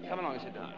Come along and sit down.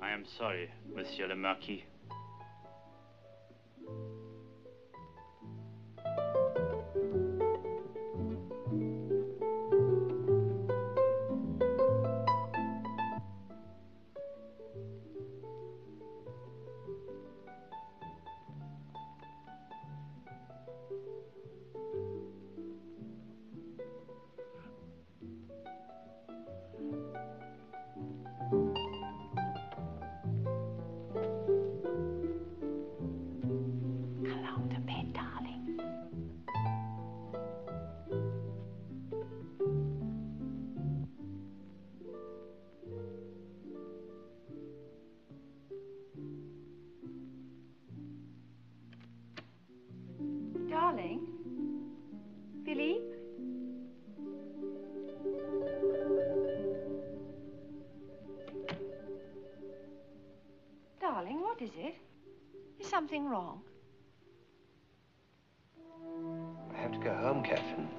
I'm sorry, Monsieur le Marquis. Darling? Philippe? Darling, what is it? Is something wrong? I have to go home, Catherine.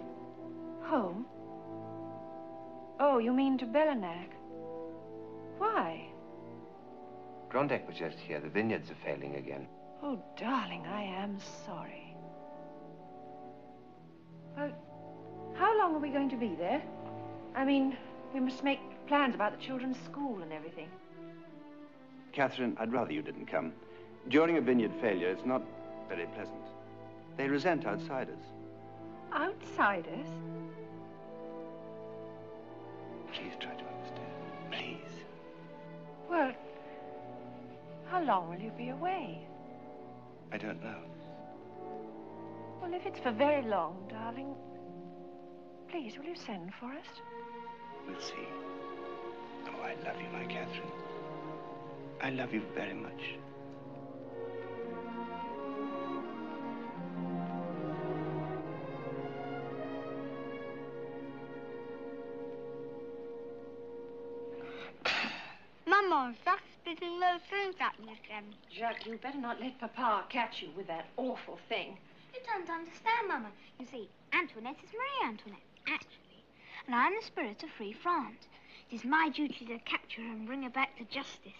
Home? Oh, you mean to Bellanac? Why? Grondek was just here. The vineyards are failing again. Oh, darling, I am sorry. Well, how long are we going to be there? I mean, we must make plans about the children's school and everything. Catherine, I'd rather you didn't come. During a vineyard failure, it's not very pleasant. They resent outsiders. Outsiders? Please try to understand. Please. Well, how long will you be away? I don't know. Well, if it's for very long, darling, please, will you send for us? We'll see. Oh, I love you, my Catherine. I love you very much. Mama, Jacques spitting those things at me again. Jacques, you better not let Papa catch you with that awful thing. You don't understand, Mama. You see, Antoinette is Marie Antoinette, actually. And I'm the spirit of free France. It is my duty to capture her and bring her back to justice.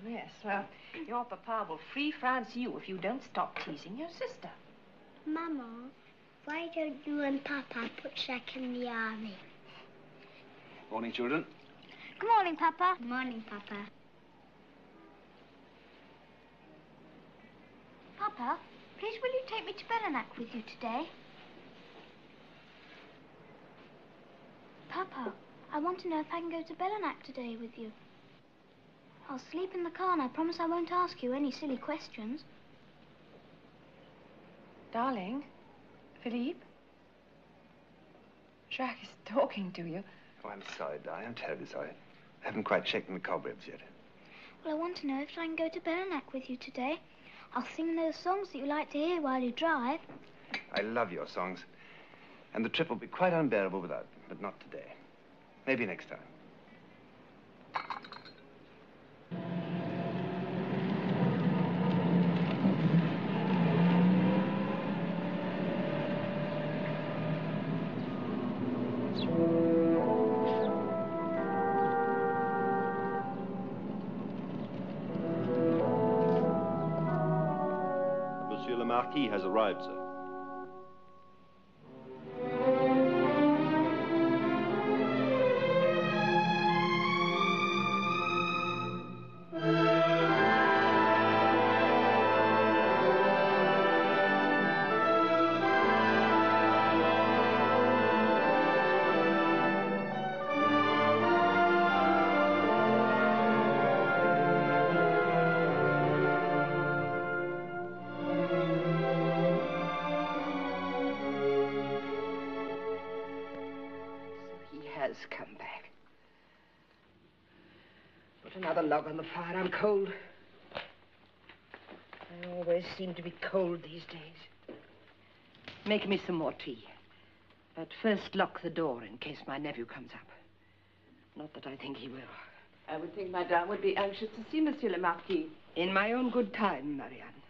Yes, well, your papa will free France you if you don't stop teasing your sister. Mama, why don't you and Papa put Shaq in the army? Morning, children. Good morning, Papa. Good morning, Papa. Papa, please will you take me to Bellanac with you today? Papa, I want to know if I can go to Bellanac today with you. I'll sleep in the car and I promise I won't ask you any silly questions. Darling, Philippe? Jacques is talking to you. Oh, I'm sorry, darling. I'm terribly sorry. I haven't quite shaken the cobwebs yet. Well, I want to know if I can go to Bellanac with you today. I'll sing those songs that you like to hear while you drive. I love your songs. And the trip will be quite unbearable without them, but not today. Maybe next time. Monsieur le Marquis has arrived, sir. Has come back. Put another log on the fire. I'm cold. I always seem to be cold these days. Make me some more tea. But first lock the door in case my nephew comes up. Not that I think he will. I would think Madame would be anxious to see Monsieur le Marquis. In my own good time, Marianne.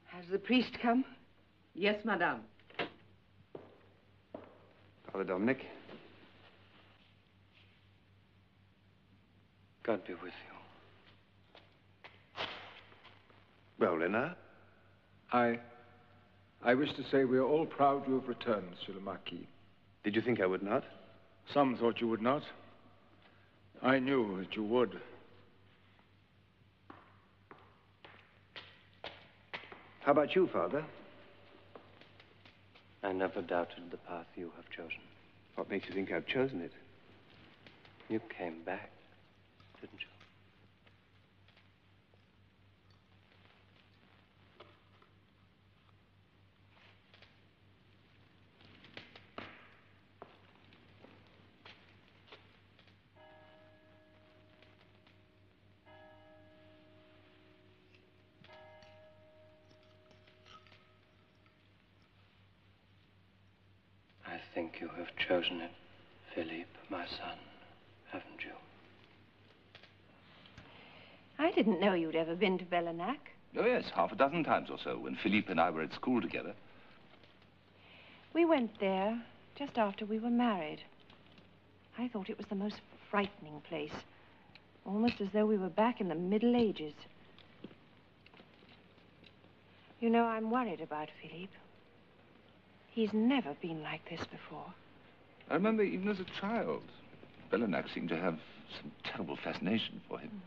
Has the priest come? Yes, Madame. Father Dominic. God be with you. Well, Renard? I wish to say we are all proud you have returned, Monsieur le Marquis. Did you think I would not? Some thought you would not. I knew that you would. How about you, Father? I never doubted the path you have chosen. What makes you think I've chosen it? You came back, didn't you? I think you have chosen it, Philippe, my son, haven't you? I didn't know you'd ever been to Bellanac. Oh, yes, half a dozen times or so, when Philippe and I were at school together. We went there just after we were married. I thought it was the most frightening place. Almost as though we were back in the Middle Ages. You know, I'm worried about Philippe. He's never been like this before. I remember even as a child, Bellanac seemed to have some terrible fascination for him.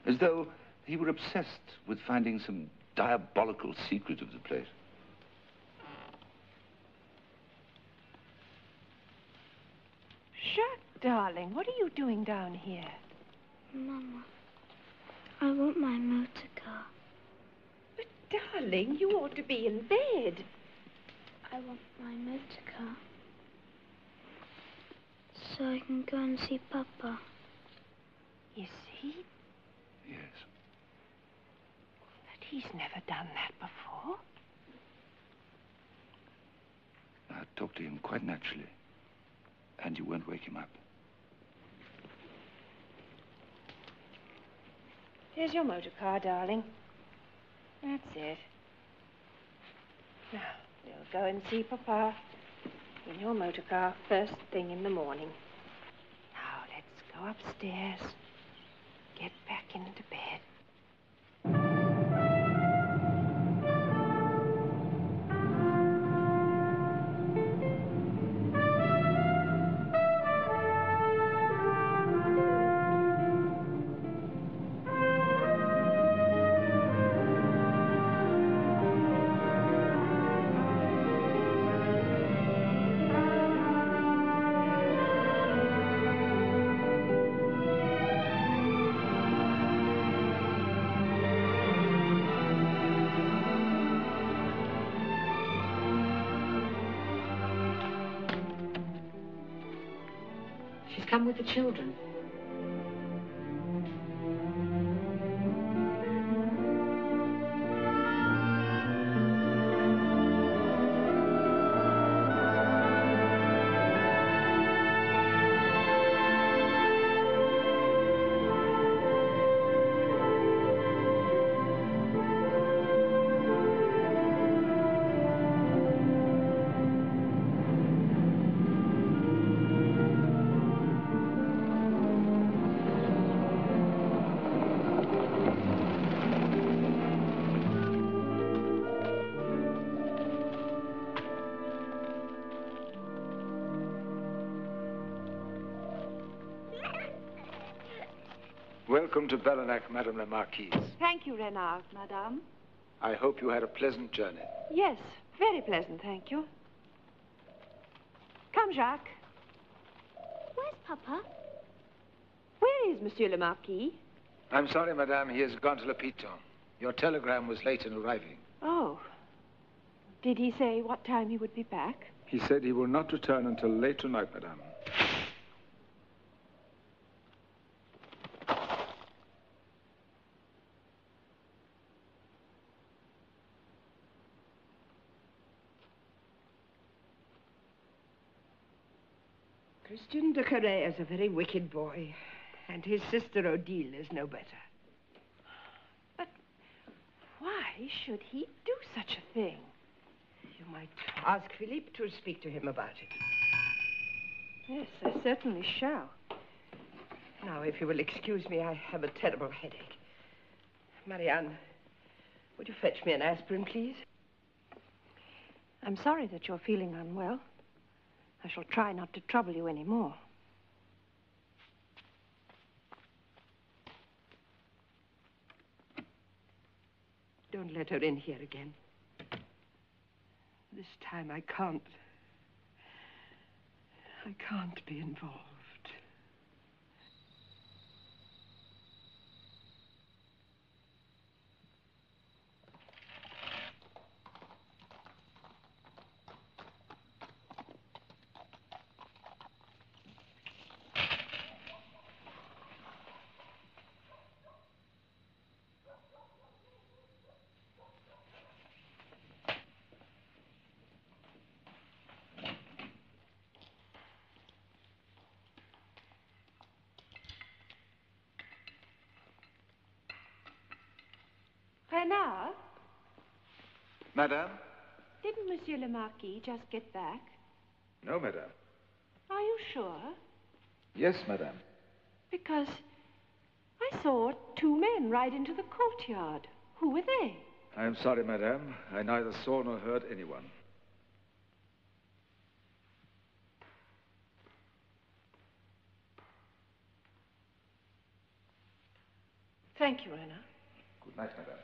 As though he were obsessed with finding some diabolical secret of the place. Jacques, darling, what are you doing down here? Mama, I want my motor car. But, darling, you ought to be in bed. I want my motor car. So I can go and see Papa. You see? Yes. But he's never done that before. I talked to him quite naturally. And you won't wake him up. Here's your motor car, darling. That's it. Now, we'll go and see Papa in your motor car first thing in the morning. Now, let's go upstairs, get back come with the children. Welcome to Bellanac, Madame la Marquise. Thank you, Renard, madame. I hope you had a pleasant journey. Yes, very pleasant, thank you. Come, Jacques. Where's Papa? Where is Monsieur le Marquis? I'm sorry, Madame, he has gone to Le Piton. Your telegram was late in arriving. Oh. Did he say what time he would be back? He said he will not return until late tonight, Madame. Christian de Carré is a very wicked boy, and his sister Odile is no better. But why should he do such a thing? You might ask Philippe to speak to him about it. Yes, I certainly shall. Now, if you will excuse me, I have a terrible headache. Marianne, would you fetch me an aspirin, please? I'm sorry that you're feeling unwell. I shall try not to trouble you any more. Don't let her in here again. This time I can't be involved. Renard, Madame? didn't Monsieur le Marquis just get back? No, Madame. Are you sure? Yes, Madame. Because I saw two men ride into the courtyard. Who were they? I am sorry, Madame. I neither saw nor heard anyone. Thank you, Renard. Good night, Madame.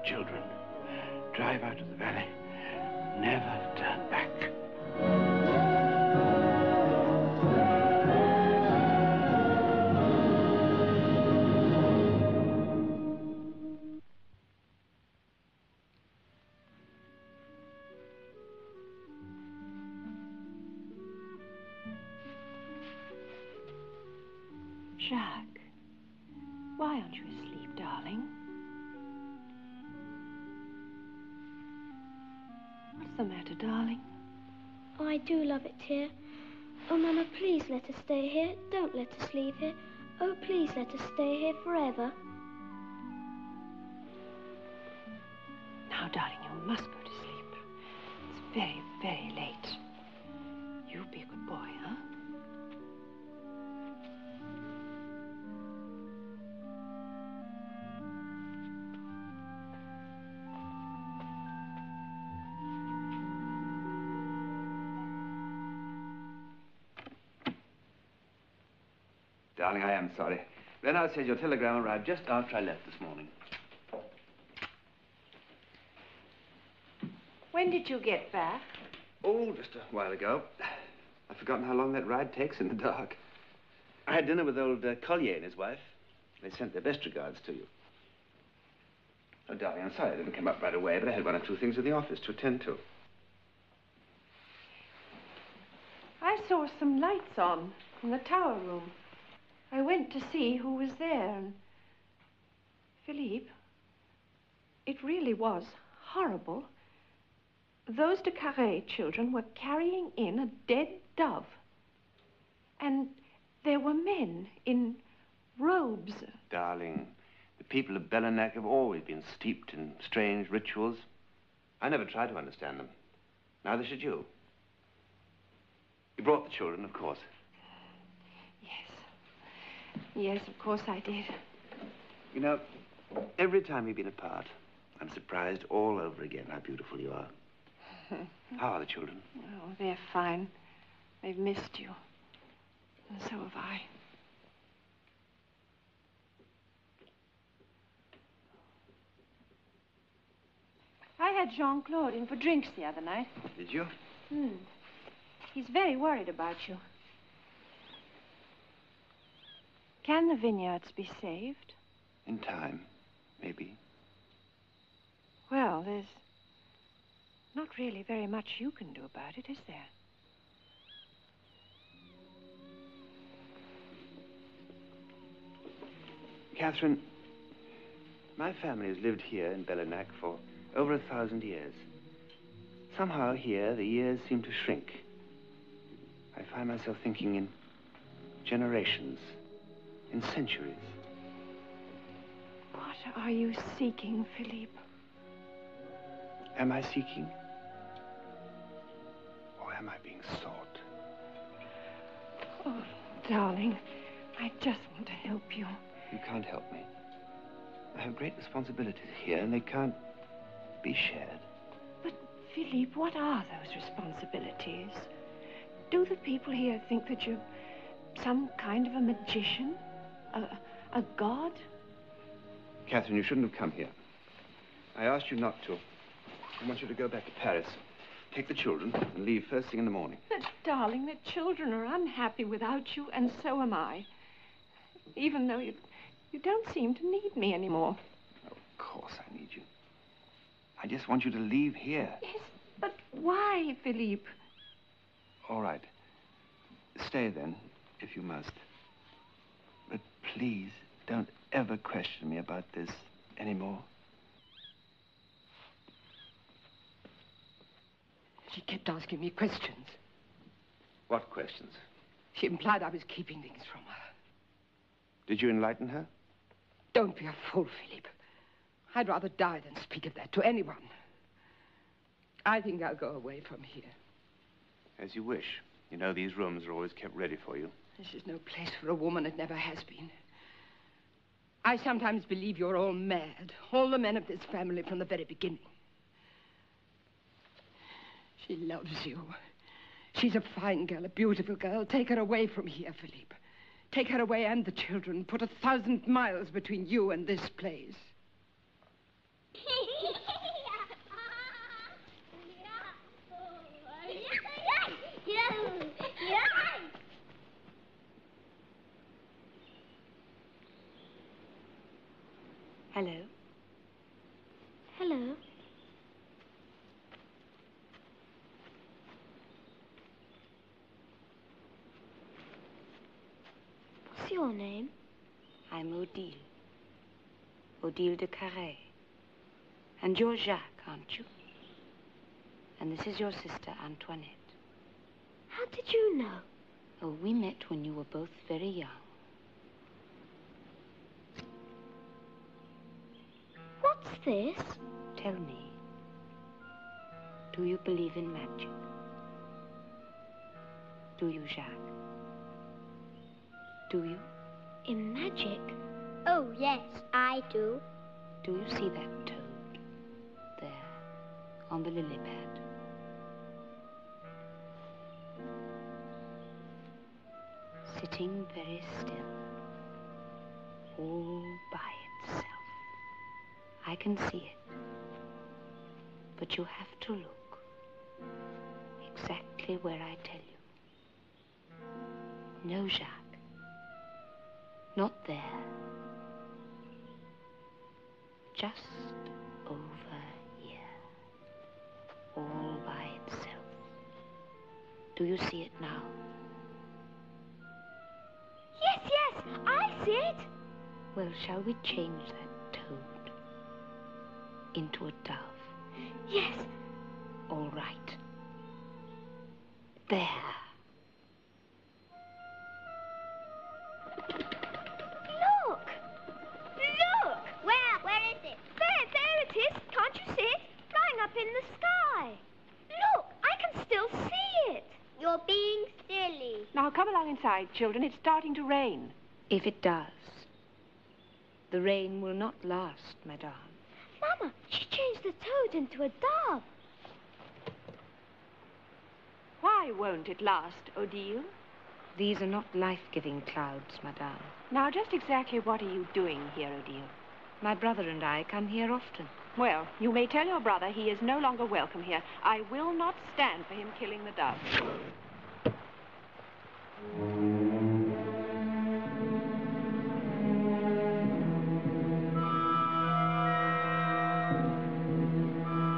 children. Drive out of the valley. Never turn back. Jacques, why aren't you asleep, darling? What's the matter, darling? Oh, I do love it here. Oh, Mama, please let us stay here. Don't let us leave here. Oh, please let us stay here forever. Now, darling, you must go to sleep. It's very, very late. You be a good boy, huh? Darling, I am sorry. Renard says your telegram arrived just after I left this morning. When did you get back? Oh, just a while ago. I've forgotten how long that ride takes in the dark. I had dinner with old Collier and his wife. They sent their best regards to you. Oh, darling, I'm sorry I didn't come up right away, but I had one or two things in the office to attend to. I saw some lights on in the tower room. I went to see who was there, and... Philippe, it really was horrible. Those de Carré children were carrying in a dead dove. And there were men in robes. Darling, the people of Bellanac have always been steeped in strange rituals. I never tried to understand them. Neither should you. You brought the children, of course. Yes, of course I did. You know, every time we've been apart, I'm surprised all over again how beautiful you are. How are the children? Oh, they're fine. They've missed you. And so have I. I had Jean-Claude in for drinks the other night. Did you? He's very worried about you. Can the vineyards be saved? In time, maybe. Well, there's not really very much you can do about it, is there? Catherine, my family has lived here in Bellanac for over 1,000 years. Somehow here, the years seem to shrink. I find myself thinking in generations, in centuries. What are you seeking, Philippe? Am I seeking? Or am I being sought? Oh, darling, I just want to help you. You can't help me. I have great responsibilities here, and they can't be shared. But, Philippe, what are those responsibilities? Do the people here think that you're some kind of a magician? A god? Catherine, you shouldn't have come here. I asked you not to. I want you to go back to Paris. Take the children and leave first thing in the morning. But, darling, the children are unhappy without you, and so am I. Even though you don't seem to need me anymore. Of course I need you. I just want you to leave here. Yes, but why, Philippe? All right. Stay then, if you must. But please, don't ever question me about this anymore. She kept asking me questions. What questions? She implied I was keeping things from her. Did you enlighten her? Don't be a fool, Philippe. I'd rather die than speak of that to anyone. I think I'll go away from here. As you wish. You know, these rooms are always kept ready for you. This is no place for a woman. It never has been. I sometimes believe you're all mad. All the men of this family from the very beginning. She loves you. She's a fine girl, a beautiful girl. Take her away from here, Philippe. Take her away and the children. Put 1,000 miles between you and this place. Hello. Hello. What's your name? I'm Odile. Odile de Carré. And you're Jacques, aren't you? And this is your sister, Antoinette. How did you know? Oh, we met when you were both very young. What's this? Tell me, do you believe in magic? Do you, Jacques? Do you? In magic? Oh, yes, I do. Do you see that toad there on the lily pad? Sitting very still, all by itself. I can see it, but you have to look exactly where I tell you. No, Jacques, not there. Just over here, all by itself. Do you see it now? Yes, yes, I see it. Well, shall we change that toad into a dove? Yes. All right. There. Look! Look! Where is it? There it is. Can't you see it? Flying up in the sky. Look, I can still see it. You're being silly. Now, come along inside, children. It's starting to rain. If it does, the rain will not last, Madame. Mama, she changed the toad into a dove. Why won't it last, Odile? These are not life-giving clouds, Madame. Now, just exactly what are you doing here, Odile? My brother and I come here often. Well, you may tell your brother he is no longer welcome here. I will not stand for him killing the dove.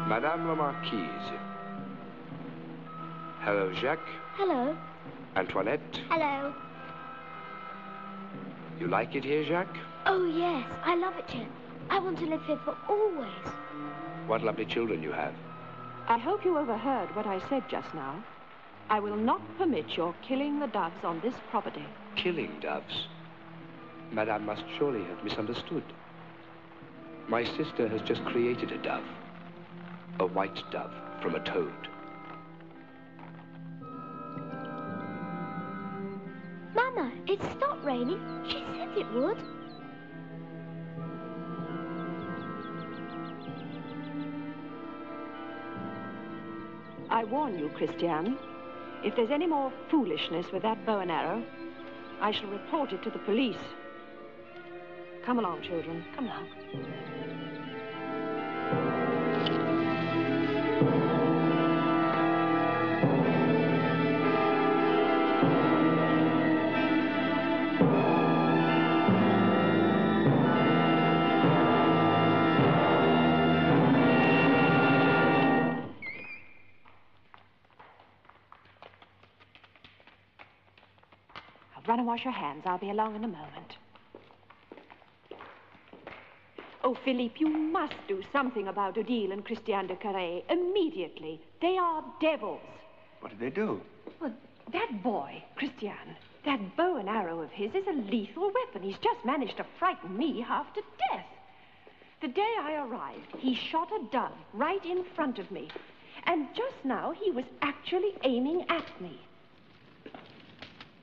Madame la Marquise. Hello, Jacques. Hello. Antoinette. Hello. You like it here, Jacques? Oh, yes, I love it here. I want to live here for always. What lovely children you have. I hope you overheard what I said just now. I will not permit your killing the doves on this property. Killing doves? Madame must surely have misunderstood. My sister has just created a dove. A white dove from a toad. Mama, it stopped raining. She said it would. I warn you, Christiane, if there's any more foolishness with that bow and arrow, I shall report it to the police. Come along, children. Come along. Run and wash your hands. I'll be along in a moment. Oh, Philippe, you must do something about Odile and Christiane de Carré immediately. They are devils. What did they do? Well, that boy, Christiane, that bow and arrow of his is a lethal weapon. He's just managed to frighten me half to death. The day I arrived, he shot a dove right in front of me. And just now, he was actually aiming at me.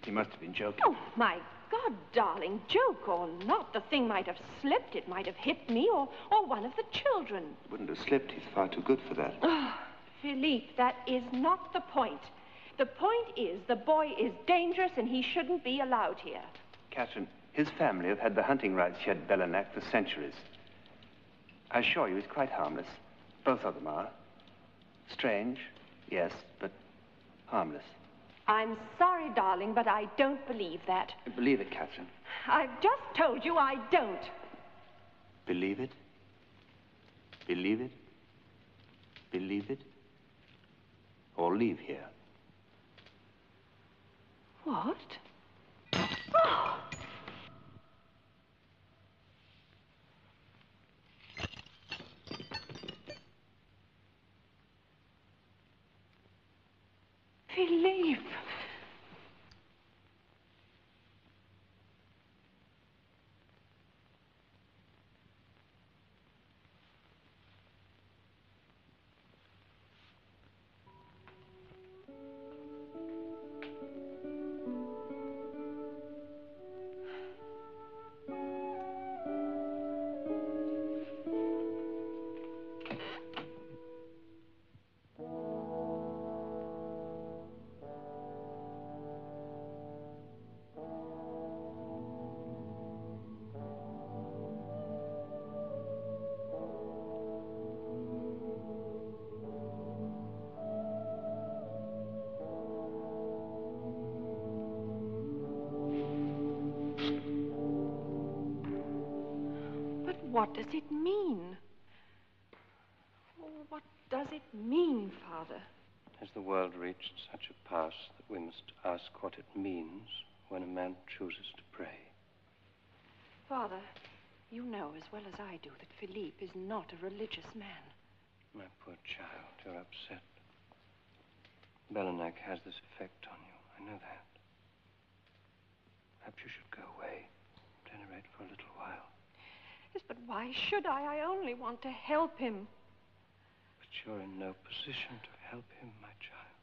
He must have been joking. Oh, my God, darling, joke or not, the thing might have slipped. It might have hit me or one of the children. Wouldn't have slipped. He's far too good for that. Oh, Philippe, that is not the point. The point is the boy is dangerous and he shouldn't be allowed here. Catherine, his family have had the hunting rights here at Bellanac for centuries. I assure you he's quite harmless. Both of them are. Strange, yes, but harmless. I'm sorry, darling, but I don't believe that. I believe it, Catherine. I've just told you I don't. Believe it? Believe it? Believe it? Or leave here. What? Oh! Philippe. What does it mean? What does it mean, Father? Has the world reached such a pass that we must ask what it means when a man chooses to pray? Father, you know as well as I do that Philippe is not a religious man. My poor child, you're upset. Bellanac has this effect on you. I know that. Perhaps you should go away, venerate for a little while. Yes, but why should I? I only want to help him. But you're in no position to help him, my child.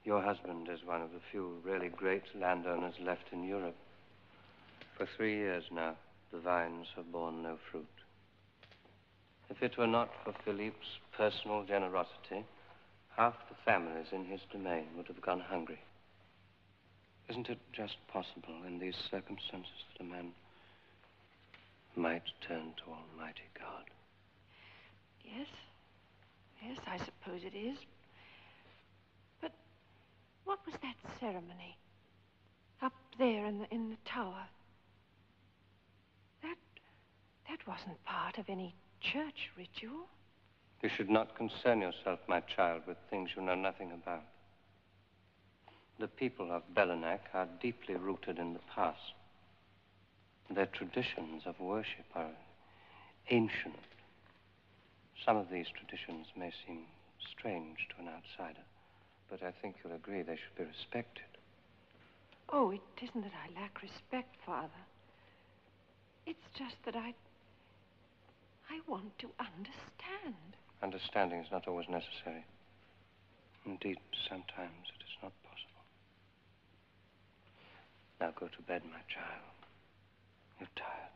Your husband is one of the few really great landowners left in Europe. For 3 years now, the vines have borne no fruit. If it were not for Philippe's personal generosity, half the families in his domain would have gone hungry. Isn't it just possible in these circumstances that a man might turn to Almighty God? Yes. Yes, I suppose it is. But what was that ceremony up there in the tower? That wasn't part of any church ritual. You should not concern yourself, my child, with things you know nothing about. The people of Bellanac are deeply rooted in the past. Their traditions of worship are ancient. Some of these traditions may seem strange to an outsider, but I think you'll agree they should be respected. Oh, it isn't that I lack respect, Father. It's just that I want to understand. Understanding is not always necessary. Indeed, sometimes it is not possible. Now go to bed, my child. You're tired.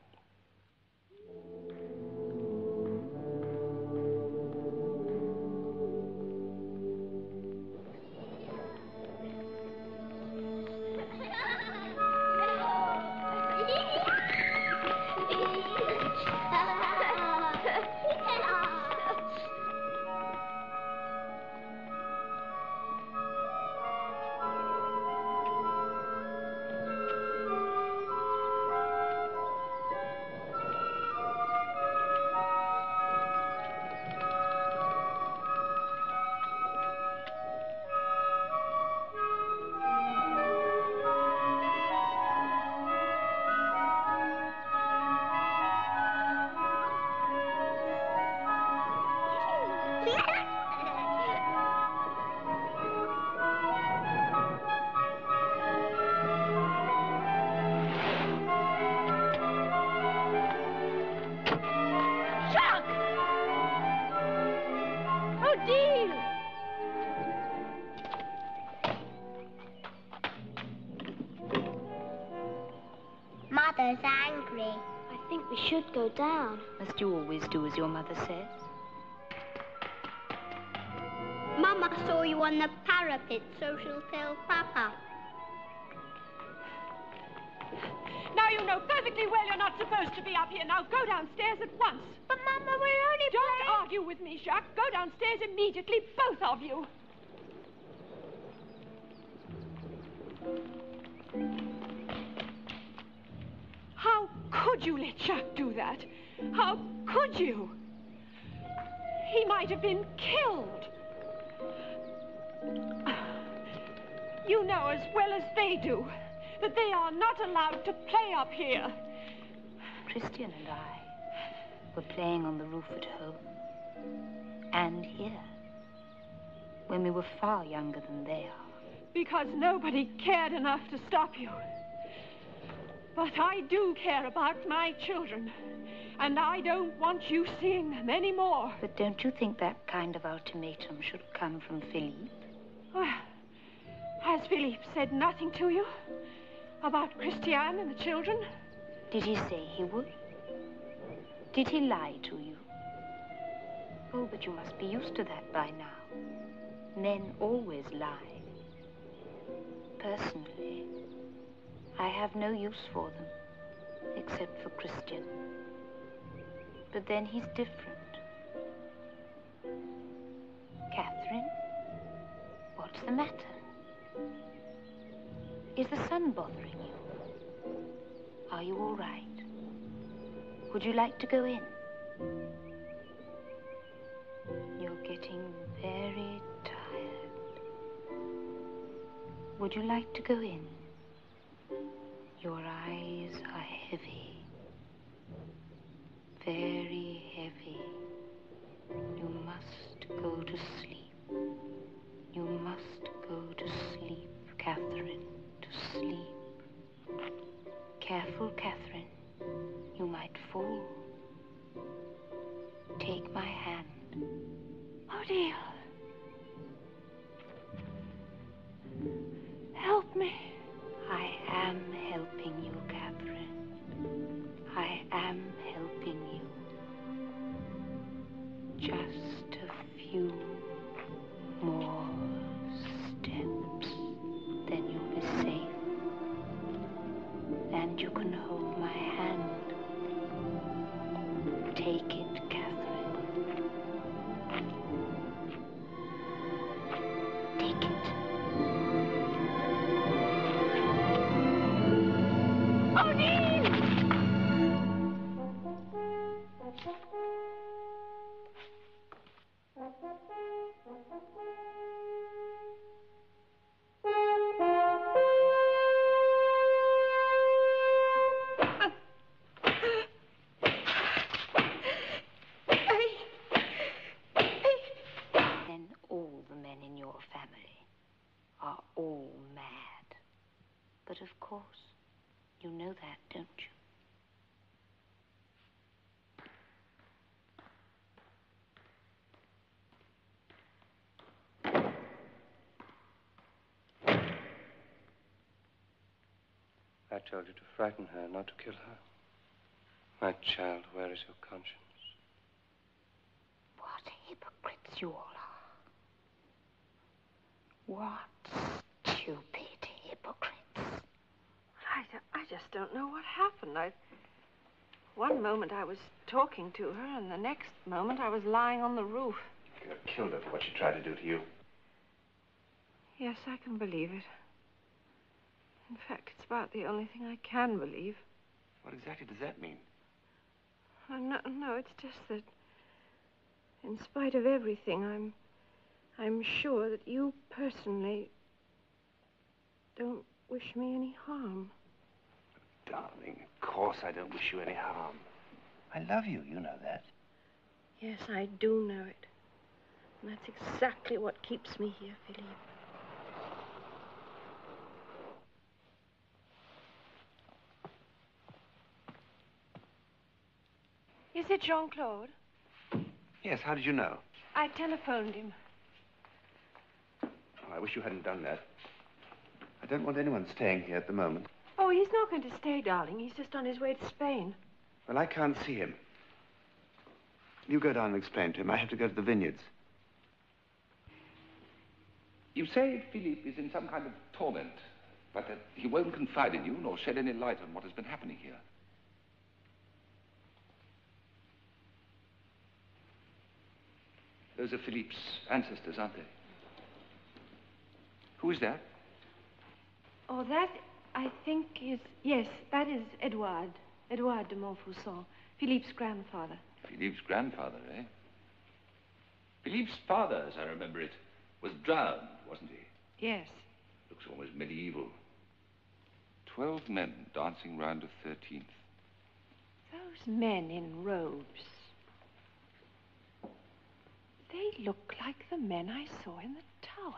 Mother's angry. I think we should go down. Must you always do as your mother says? Mama saw you on the parapet, so she'll tell Papa. Now you know perfectly well you're not supposed to be up here. Now go downstairs at once. But Mama, we're only Don't argue with me, Jacques. Go downstairs immediately, both of you. How could could you let Jacques do that? How could you? He might have been killed. You know as well as they do that they are not allowed to play up here. Christian and I were playing on the roof at home and here when we were far younger than they are. Because nobody cared enough to stop you. But I do care about my children, and I don't want you seeing them anymore. But don't you think that kind of ultimatum should come from Philippe? Well, has Philippe said nothing to you about Christiane and the children? Did he say he would? Did he lie to you? Oh, but you must be used to that by now. Men always lie. Personally, I have no use for them, except for Christian. But then he's different. Catherine, what's the matter? Is the sun bothering you? Are you all right? Would you like to go in? You're getting very tired. Would you like to go in? Your eyes are heavy. Very heavy. You must go to sleep. You must go to sleep, Catherine. To sleep. Careful, Catherine. You might fall. Take my hand. Odile. Help me. I am helping you, Catherine. I am helping you. Just a few more steps, then you'll be safe. And you can hold my hand. Take it, Catherine. Take it. Then all the men in your family are all mad. But of course, you know that, don't you? I told you to frighten her, not to kill her. My child, where is your conscience? What hypocrites you all are. What stupid hypocrites. I just don't know what happened. One moment I was talking to her, and the next moment I was lying on the roof. You could have killed her for what she tried to do to you. Yes, I can believe it. In fact, it's about the only thing I can believe. What exactly does that mean? No, it's just that in spite of everything, I'm sure that you personally don't wish me any harm. Darling, of course I don't wish you any harm. I love you, you know that. Yes, I do know it. And that's exactly what keeps me here, Philippe. Is it Jean-Claude? Yes, how did you know? I telephoned him. Oh, I wish you hadn't done that. I don't want anyone staying here at the moment. Oh, he's not going to stay, darling. He's just on his way to Spain. Well, I can't see him. You go down and explain to him. I have to go to the vineyards. You say Philippe is in some kind of torment, but that he won't confide in you nor shed any light on what has been happening here. Those are Philippe's ancestors, aren't they? Who is that? Oh, that, I think, is... Yes, that is Edouard. Edouard de Montfaucon, Philippe's grandfather. Philippe's grandfather, eh? Philippe's father, as I remember it, was drowned, wasn't he? Yes. Looks almost medieval. 12 men dancing round a 13th. Those men in robes. They look like the men I saw in the tower.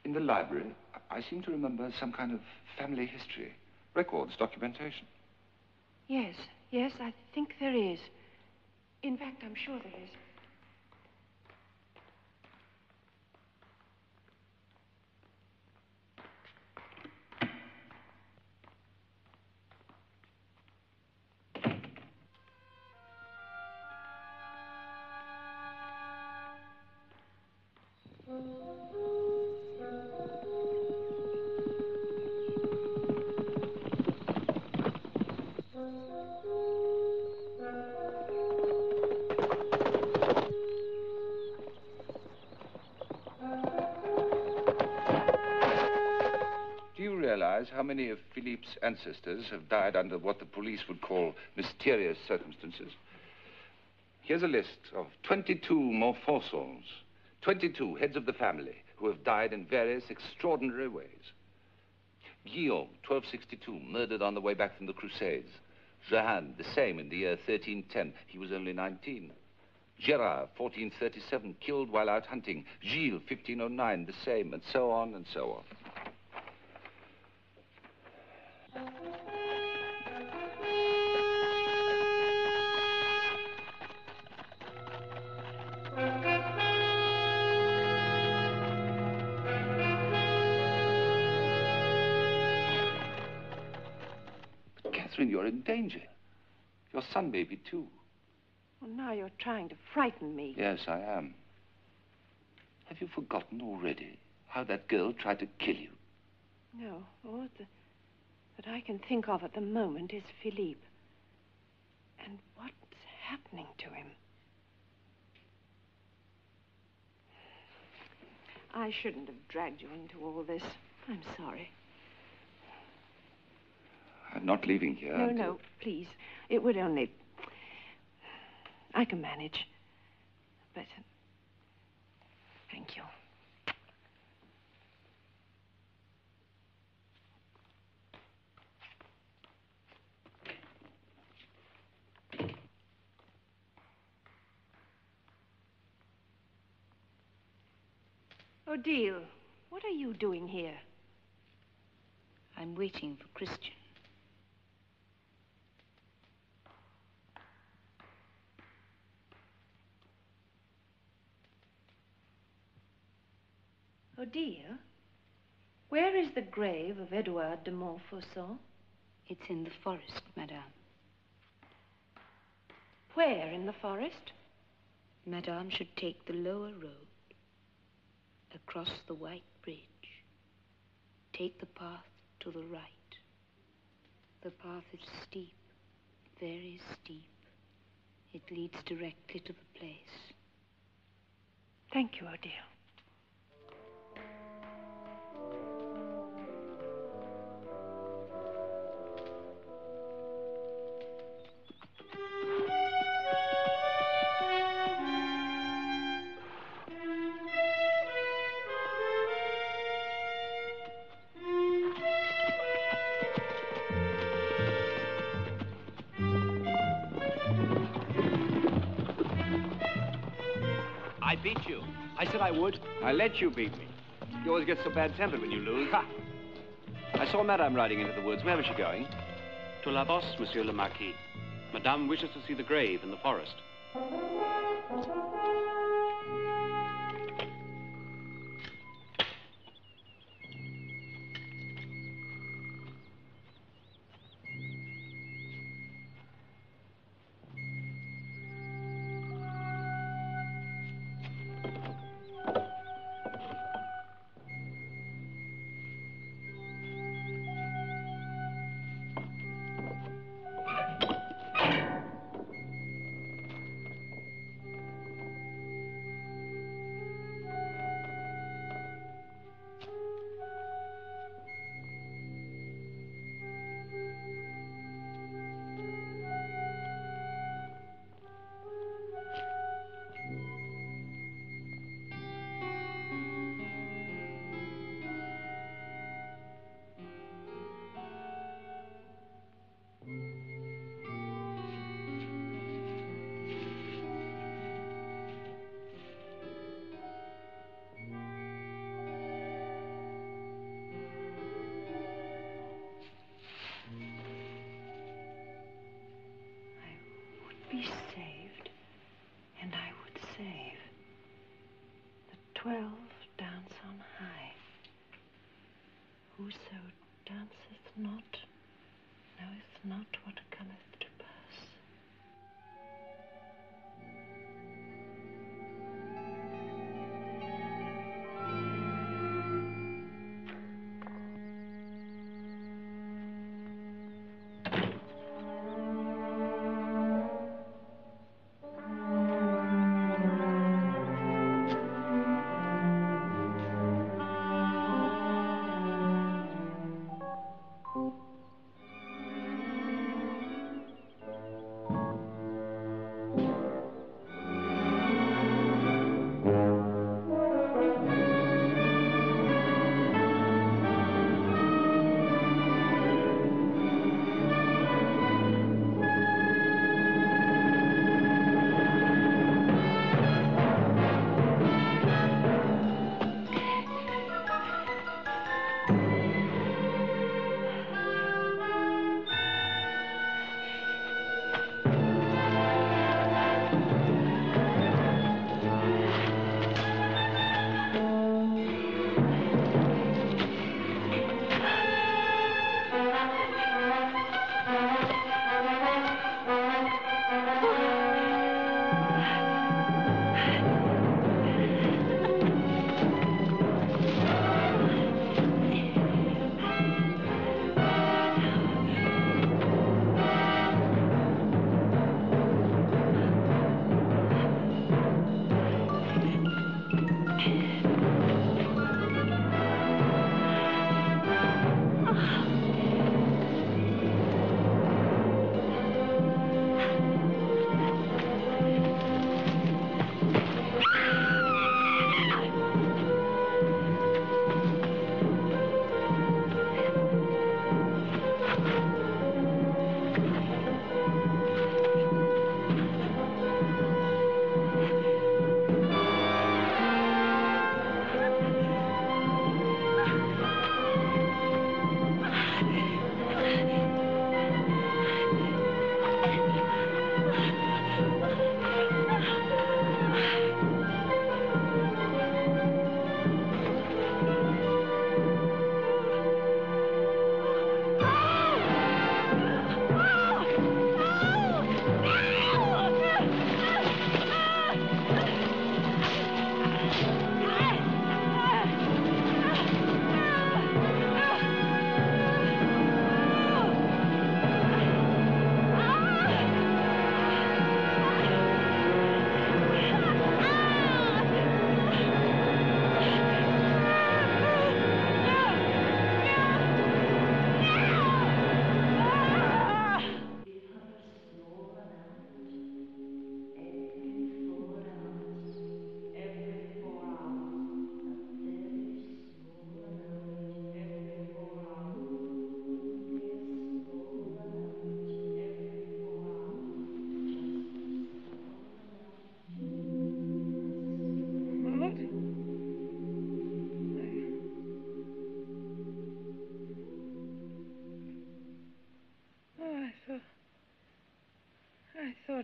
In the library, I seem to remember some kind of family history. Records, documentation. Yes, I think there is. In fact, I'm sure there is. How many of Philippe's ancestors have died under what the police would call mysterious circumstances? Here's a list of 22 Montfaucons, 22 heads of the family who have died in various extraordinary ways. Guillaume, 1262, murdered on the way back from the Crusades. Jehan, the same in the year 1310. He was only 19. Gerard, 1437, killed while out hunting. Gilles, 1509, the same, and so on and so on. But Catherine, you're in danger. Your son may be too. Well, now you're trying to frighten me. Yes, I am. Have you forgotten already how that girl tried to kill you? No. All that I can think of at the moment is Philippe. And what's happening to him. I shouldn't have dragged you into all this. I'm sorry. I'm not leaving here. No, please. It would only... I can manage. But... thank you. Odile, what are you doing here? I'm waiting for Christian. Odile, where is the grave of Edouard de Montfaucon? It's in the forest, madame. Where in the forest? Madame should take the lower road, across the white bridge. Take the path to the right. The path is steep, very steep. It leads directly to the place. Thank you, Odile. I beat you. I said I would. I let you beat me. You always get so bad-tempered when you lose. Ha! saw Madame riding into the woods. Where was she going? To La Bosse, Monsieur le Marquis. Madame wishes to see the grave in the forest. Be saved, and I would save. The 12 dance on high. Whoso danceth not, knoweth not what cometh to pass.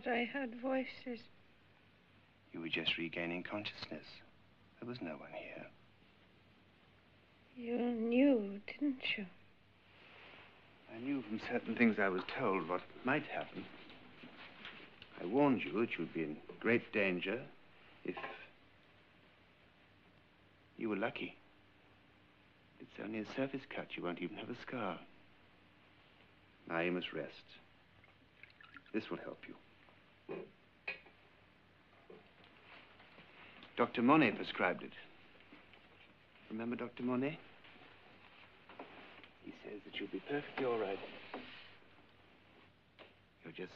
thought I heard voices. You were just regaining consciousness. There was no one here. You knew, didn't you? I knew from certain things I was told what might happen. I warned you that you'd be in great danger if you were lucky. It's only a surface cut. You won't even have a scar. Now you must rest. This will help you. Dr. Monet prescribed it. Remember Dr. Monet? He says that you'll be perfectly all right. You're just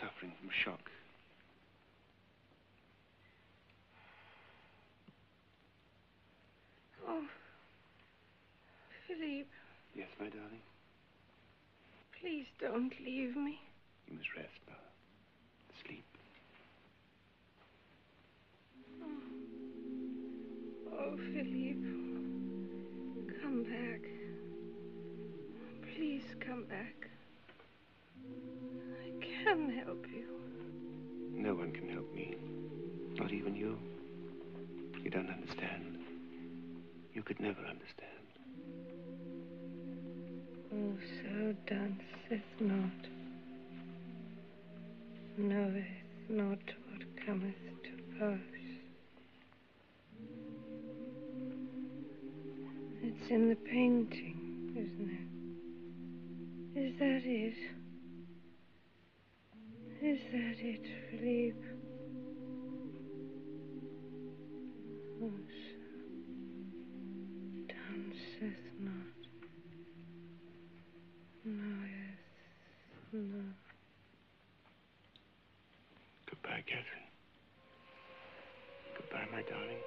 suffering from shock. Oh, Philippe. Yes, my darling? Please don't leave me. You must rest, Bella. Sleep. Oh, Philippe. Come back. Please come back. I can help you. No one can help me. Not even you. You don't understand. You could never understand. Whoso danceth not, knoweth not what cometh to pass. It's in the painting, isn't it? Is that it? Is that it, Philippe? Whoso danceth not, knoweth not. Goodbye, Catherine. Goodbye, my darling.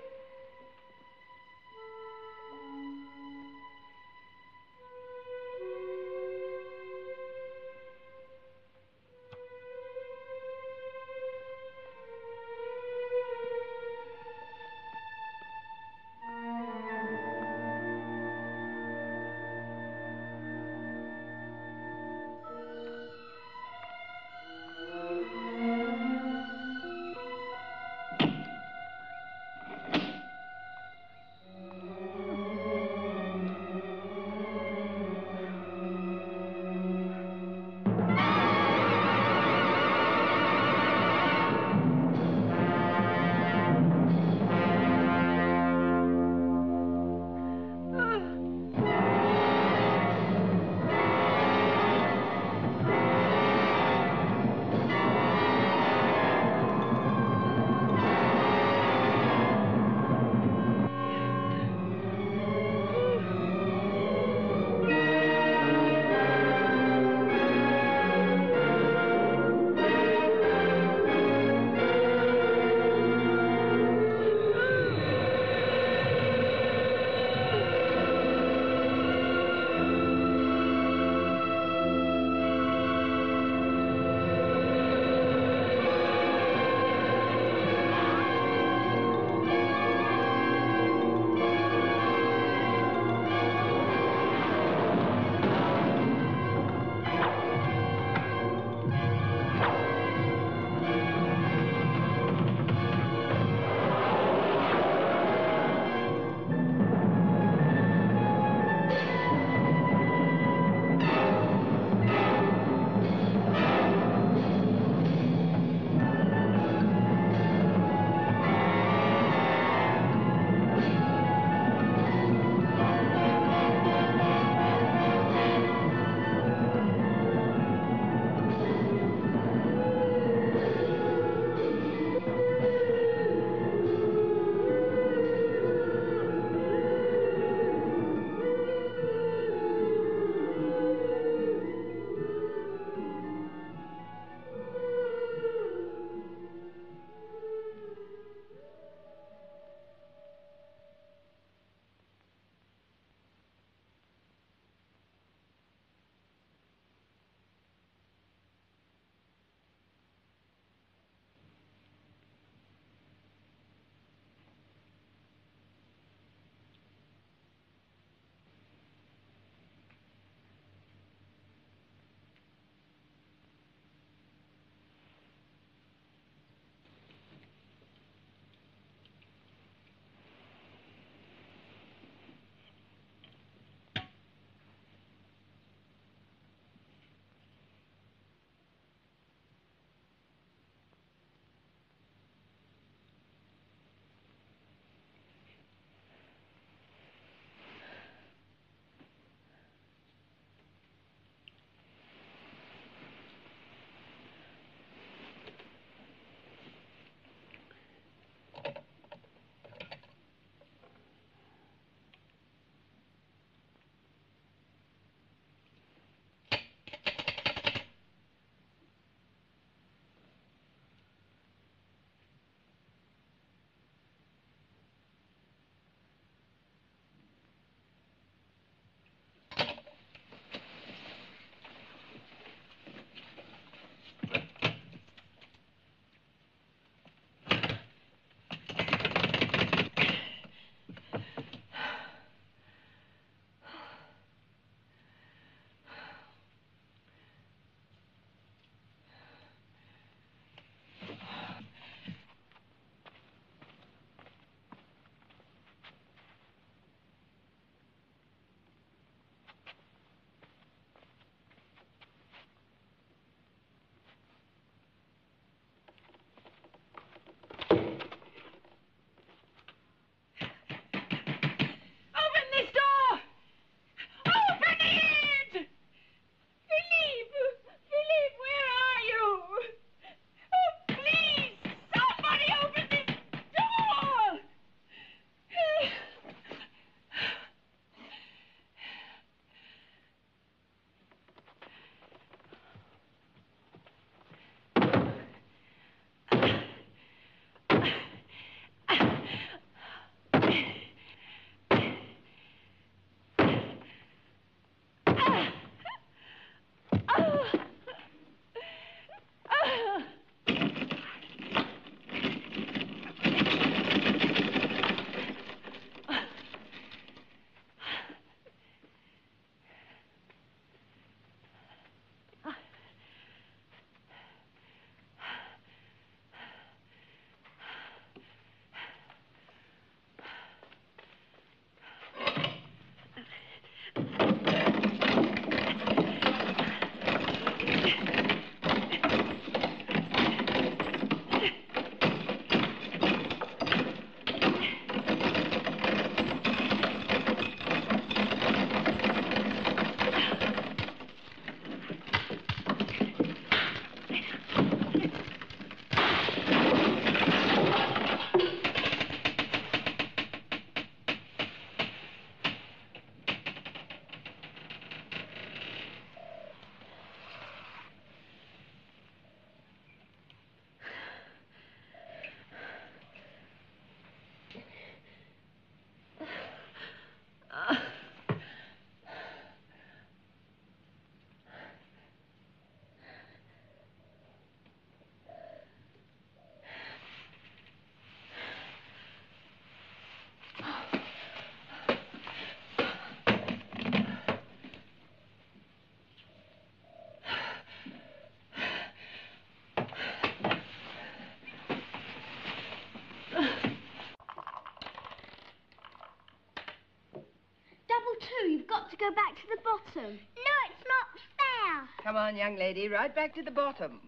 go back to the bottom. No, it's not fair. Come on, young lady, right back to the bottom.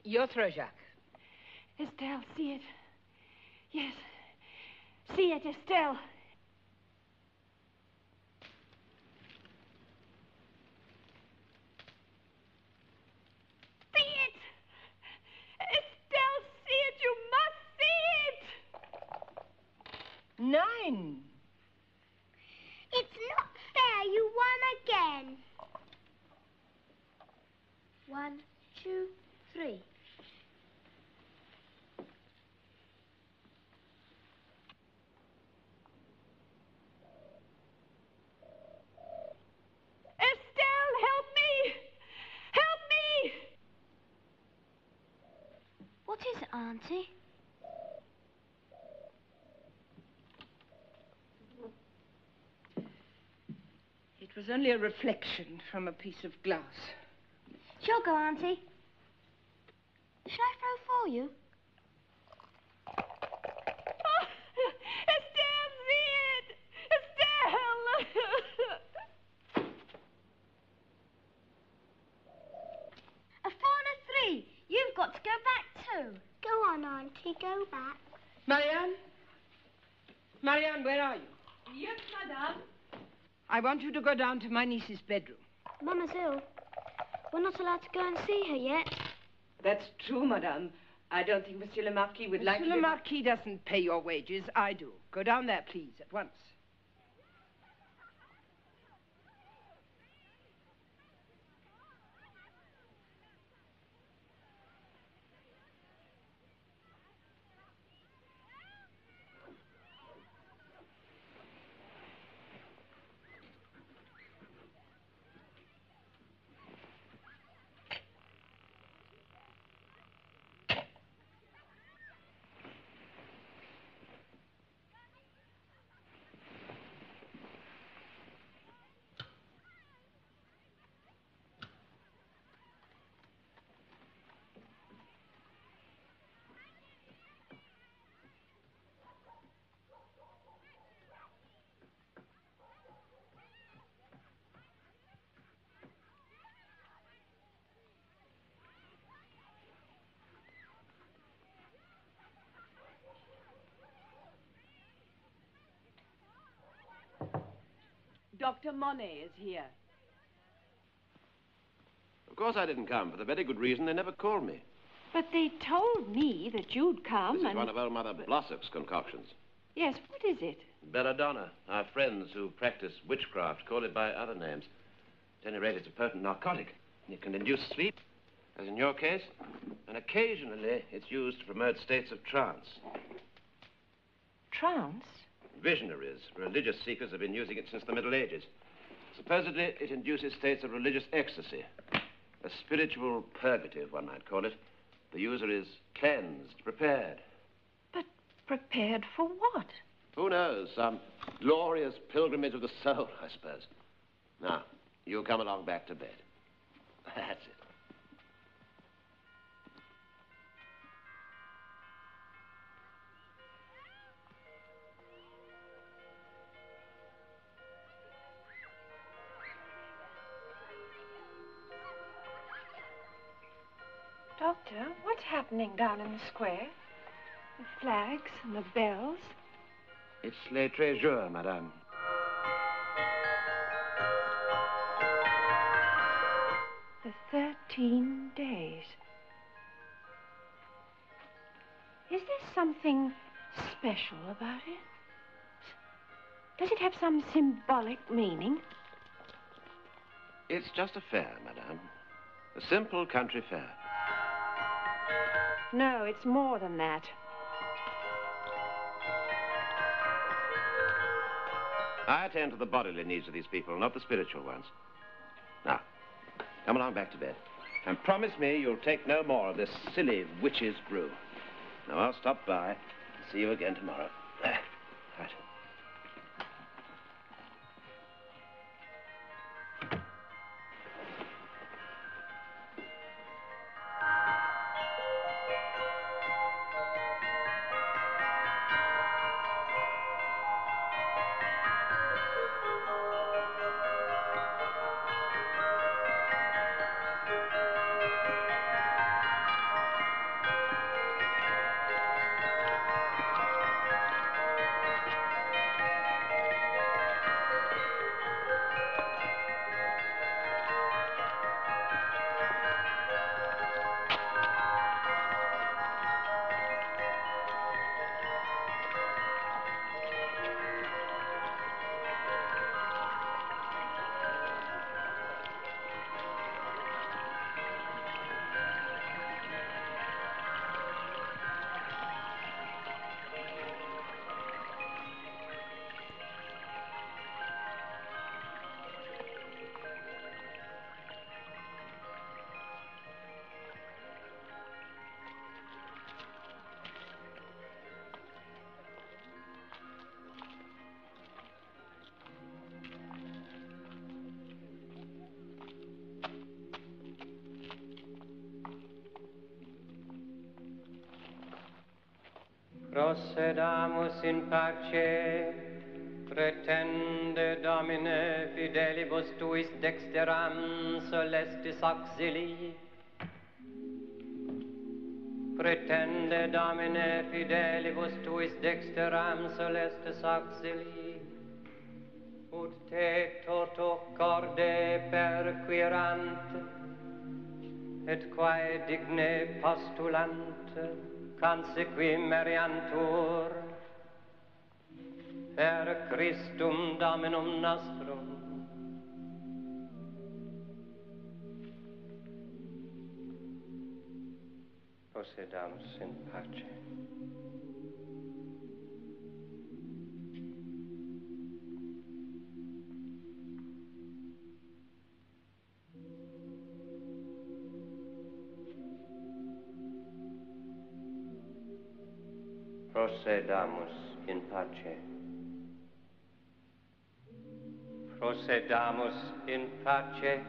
Your throw, Jacques. Estelle, see it. Yes. See it, Estelle. See it! Estelle, see it! You must see it! 9. It's not fair. You won again. 1, 2, 3. Estelle, help me! Help me! What is it, Auntie? It was only a reflection from a piece of glass. Sure go, Auntie. Shall I throw for you? Oh, Estelle, see it! Estelle! A 4 and a 3. You've got to go back too. Go on, Auntie, go back. Marianne? Marianne, where are you? Yes, madame. I want you to go down to my niece's bedroom. Mama's ill. We're not allowed to go and see her yet. That's true, madame. I don't think Monsieur le Marquis would like... Monsieur le Marquis doesn't pay your wages. I do. Go down there, please, at once. Dr. Monet is here. Of course I didn't come, for the very good reason they never called me. But they told me that you'd come This is one of old Mother Blossop's concoctions. Yes, what is it? Belladonna. Our friends who practice witchcraft call it by other names. At any rate, it's a potent narcotic. It can induce sleep, as in your case, and occasionally it's used to promote states of trance. Trance? Visionaries, religious seekers have been using it since the Middle Ages. Supposedly, it induces states of religious ecstasy. A spiritual purgative, one might call it. The user is cleansed, prepared. But prepared for what? Who knows? Some glorious pilgrimage of the soul, I suppose. Now, you come along back to bed. That's it. Doctor, what's happening down in the square? The flags and the bells. It's les très jours, madame. The 13 days. Is there something special about it? Does it have some symbolic meaning? It's just a fair, madame. A simple country fair. No, it's more than that. I attend to the bodily needs of these people, not the spiritual ones. Now, come along back to bed. And promise me you'll take no more of this silly witch's brew. Now, I'll stop by and see you again tomorrow. Right. Procedamus in pace, pretende Domine fidelibus tuis dexteram celestis auxilii. Pretende Domine fidelibus tuis dexteram celestis auxilii. Ut te toto corde perquirante, et quae digne postulante, consequi meriantur per Christum Dominum nostrum. Procedamus in pace. Procedamus in pace. Procedamus in pace.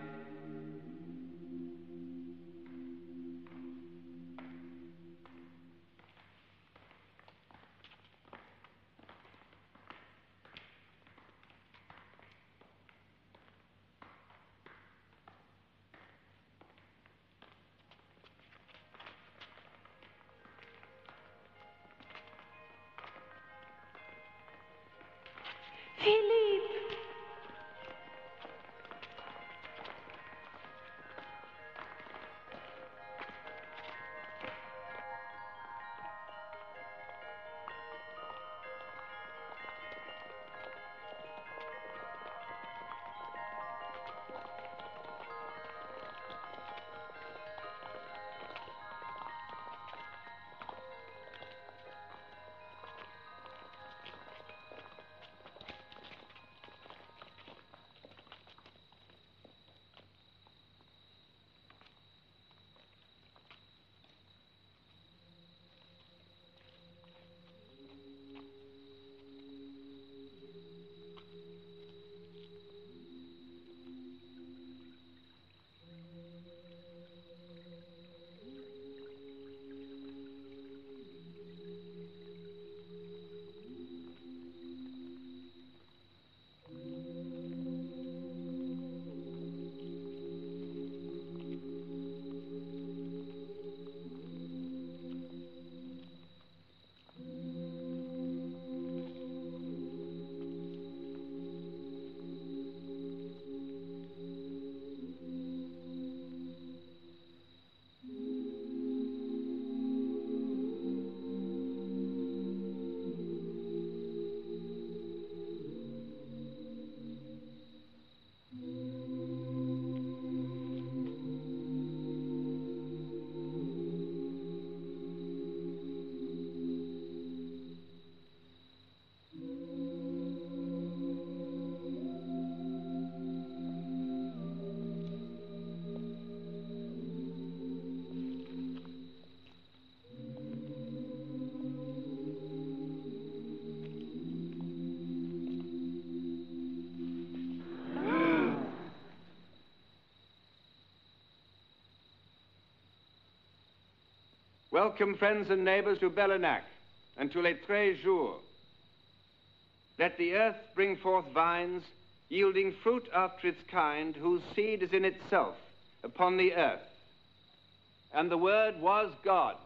Philippe! Welcome, friends and neighbors, to Bellanac and to Les 13 Jours. Let the earth bring forth vines, yielding fruit after its kind, whose seed is in itself upon the earth. And the Word was God.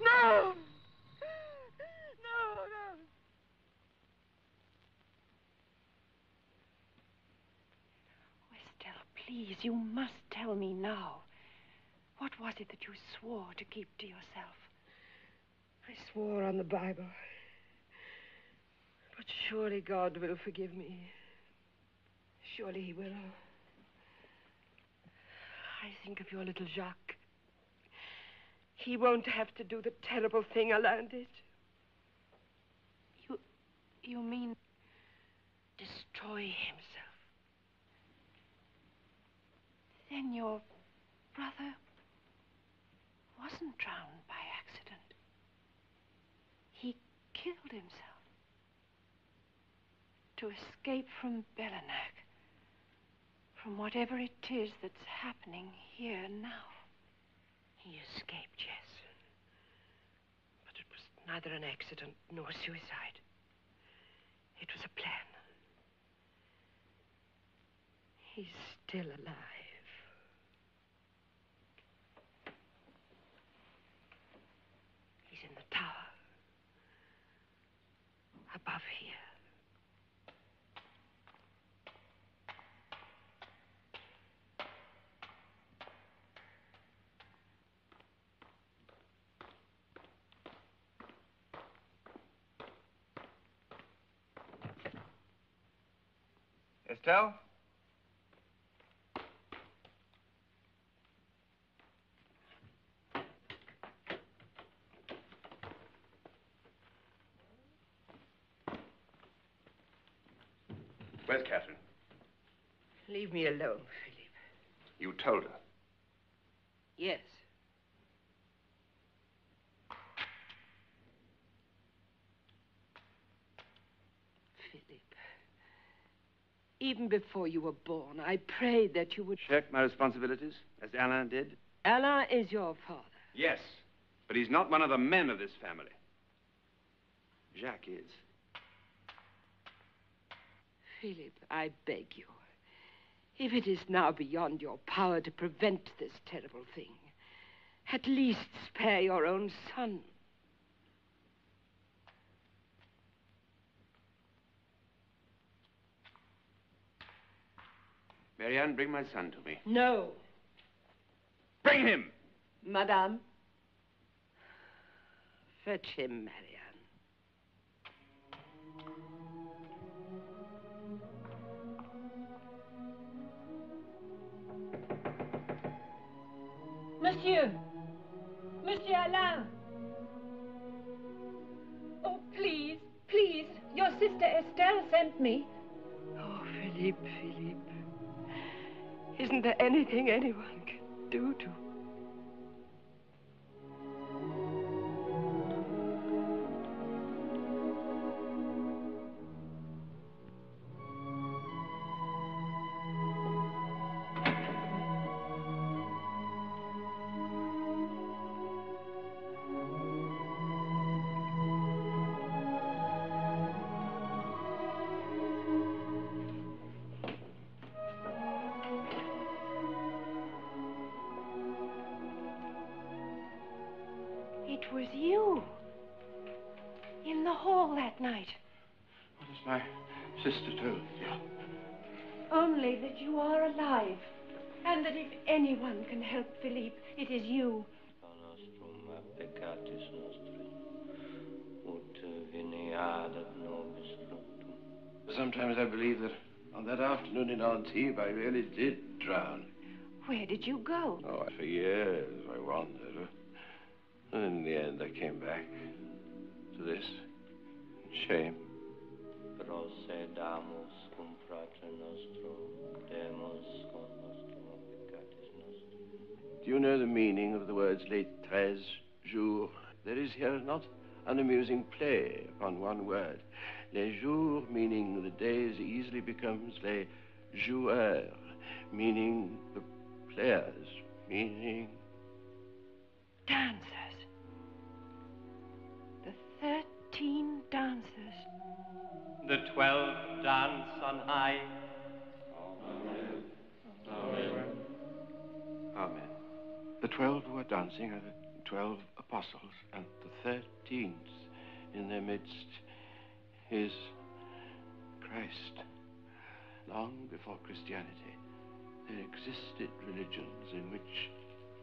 No! Please, you must tell me now. What was it that you swore to keep to yourself? I swore on the Bible. But surely God will forgive me. Surely he will. I think of your little Jacques. He won't have to do the terrible thing Alain did. You mean destroy himself? Then your brother wasn't drowned by accident. He killed himself to escape from Bellanac, from whatever it is that's happening here now. He escaped, yes. But it was neither an accident nor suicide. It was a plan. He's still alive. He's in the tower. Above here. Estelle? Where's Catherine? Leave me alone, Philip. You told her. Yes. Philip, even before you were born, I prayed that you would... Shirk my responsibilities, as Alain did? Alain is your father. Yes, but he's not one of the men of this family. Jacques is. Philip, I beg you, if it is now beyond your power to prevent this terrible thing, at least spare your own son. Marianne, bring my son to me. No. Bring him! Madame. Fetch him, Marianne. Monsieur! Monsieur Alain! Oh, please, please, your sister Estelle sent me. Oh, Philippe, Philippe. Isn't there anything anyone can do to... It was you. In the hall that night. What has my sister told you? Only that you are alive. And that if anyone can help Philippe, it is you. Sometimes I believe that on that afternoon in Antibes, I really did drown. Where did you go? Oh, for years I wandered. And in the end, I came back to this. Shame. Do you know the meaning of the words les 13 jours? There is here not an amusing play upon one word. Les jours, meaning the days, easily becomes les joueurs, meaning the players, meaning... Dancers. The 13 dancers. The 12 dance on high. Amen. Amen. Amen. The 12 who are dancing are the 12 apostles, and the 13th in their midst is Christ. Long before Christianity, there existed religions in which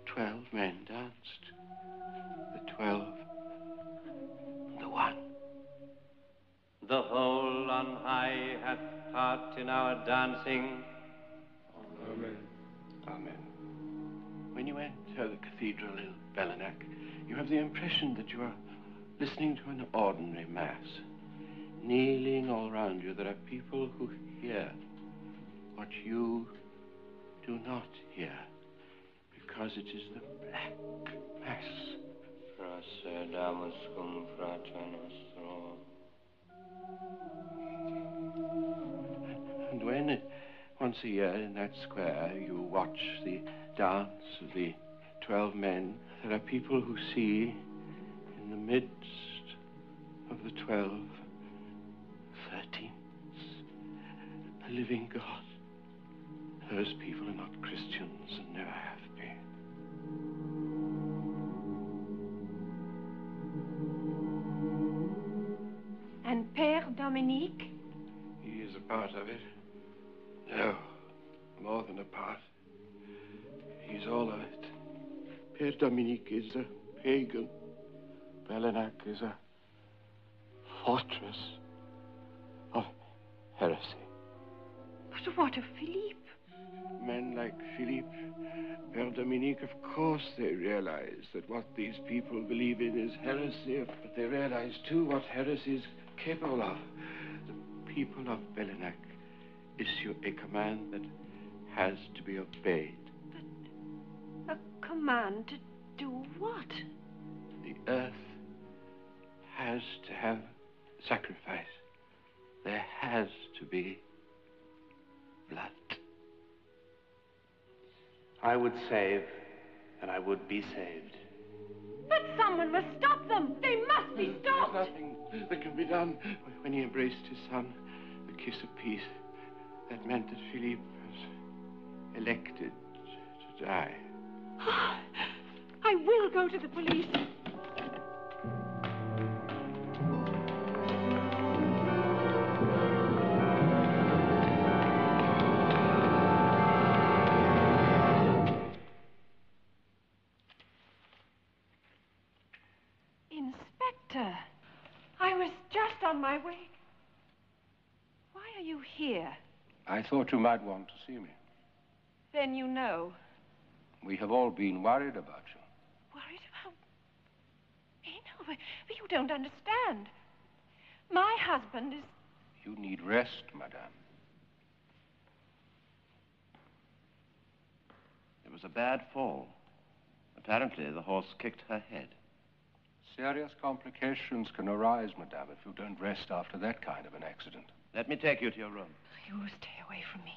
12 men danced. The 12, the one. The whole on high hath part in our dancing. Amen. Amen. When you enter the cathedral in Bellanac, you have the impression that you are listening to an ordinary mass. Kneeling all around you, there are people who hear what you do not hear, because it is the Black Mass. And Once a year in that square, you watch the dance of the 12 men. There are people who see in the midst of the 12, 13th, the living God. Those people are not Christians and never have been. And Père Dominique? He is a part of it. No, more than a part. He's all of it. Père Dominique is a pagan. Bellenac is a fortress of heresy. But what of Philippe? Men like Philippe, Père Dominique, of course they realize that what these people believe in is heresy, but they realize too what heresy is capable of. The people of Bellenac issue a command that has to be obeyed. But a command to do what? The earth has to have sacrifice. There has to be blood. I would save, and I would be saved. But someone must stop them. They must be stopped. There's nothing that can be done. When he embraced his son, the kiss of peace, that meant that Philippe was elected to die. I will go to the police. Inspector, I was just on my way. Why are you here? I thought you might want to see me. Then you know. We have all been worried about you. Worried about me? No, but you don't understand. My husband is... You need rest, madame. It was a bad fall. Apparently, the horse kicked her head. Serious complications can arise, madame, if you don't rest after that kind of an accident. Let me take you to your room. You stay away from me.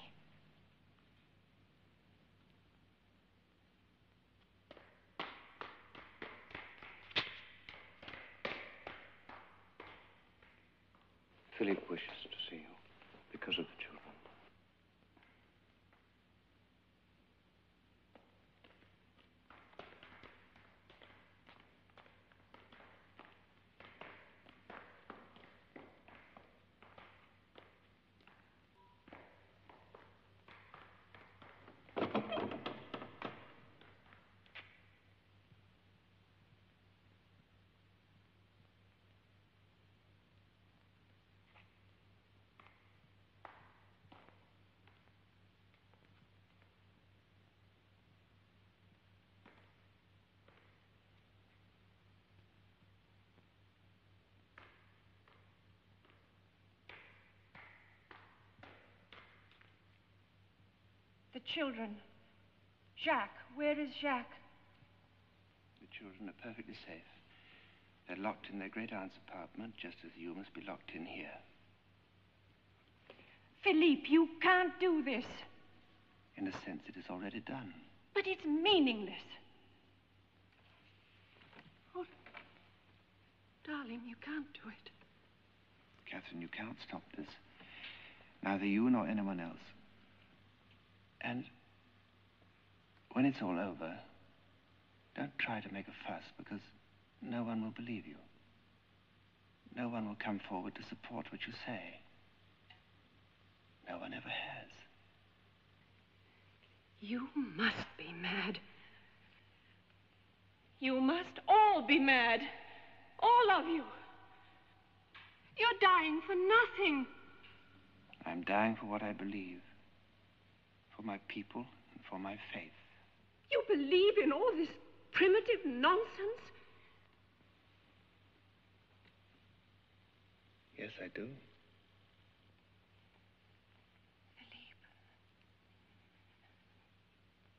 Philippe wishes to see you because of the children. The children. Jacques. Where is Jacques? The children are perfectly safe. They're locked in their great aunt's apartment, just as you must be locked in here. Philippe, you can't do this. In a sense, it is already done. But it's meaningless. Oh, darling, you can't do it. Catherine, you can't stop this. Neither you nor anyone else. And when it's all over, don't try to make a fuss, because no one will believe you. No one will come forward to support what you say. No one ever has. You must be mad. You must all be mad. All of you. You're dying for nothing. I'm dying for what I believe. For my people and for my faith. You believe in all this primitive nonsense? Yes, I do. Philippe,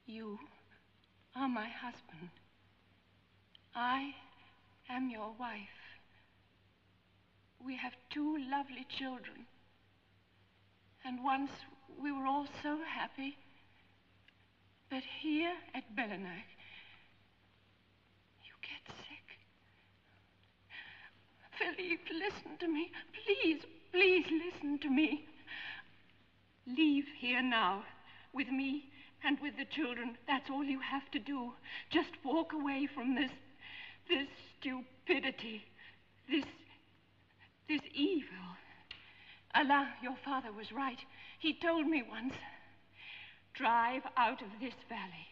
you are my husband. I am your wife. We have 2 lovely children. And once we were all so happy. But here at Bellanac, you get sick. Philippe, listen to me. Please, please listen to me. Leave here now with me and with the children. That's all you have to do. Just walk away from this stupidity, this evil. Alain, your father was right. He told me once, drive out of this valley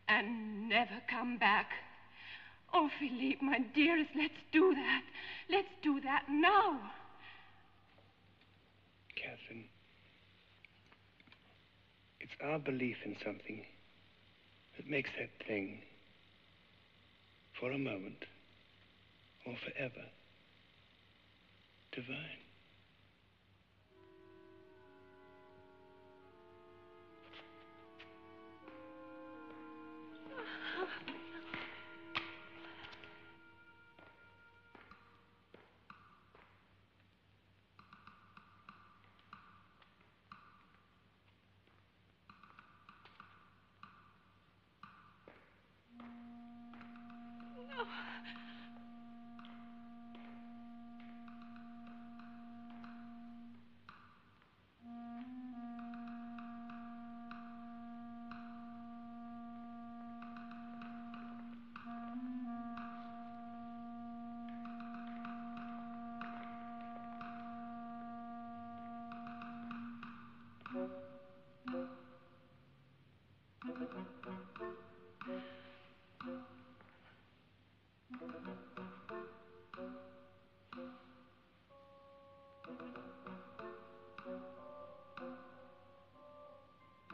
and never come back. Oh, Philippe, my dearest, let's do that. Let's do that now. Catherine, it's our belief in something that makes that thing, for a moment or forever, divine.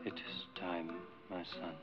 It is time, my son.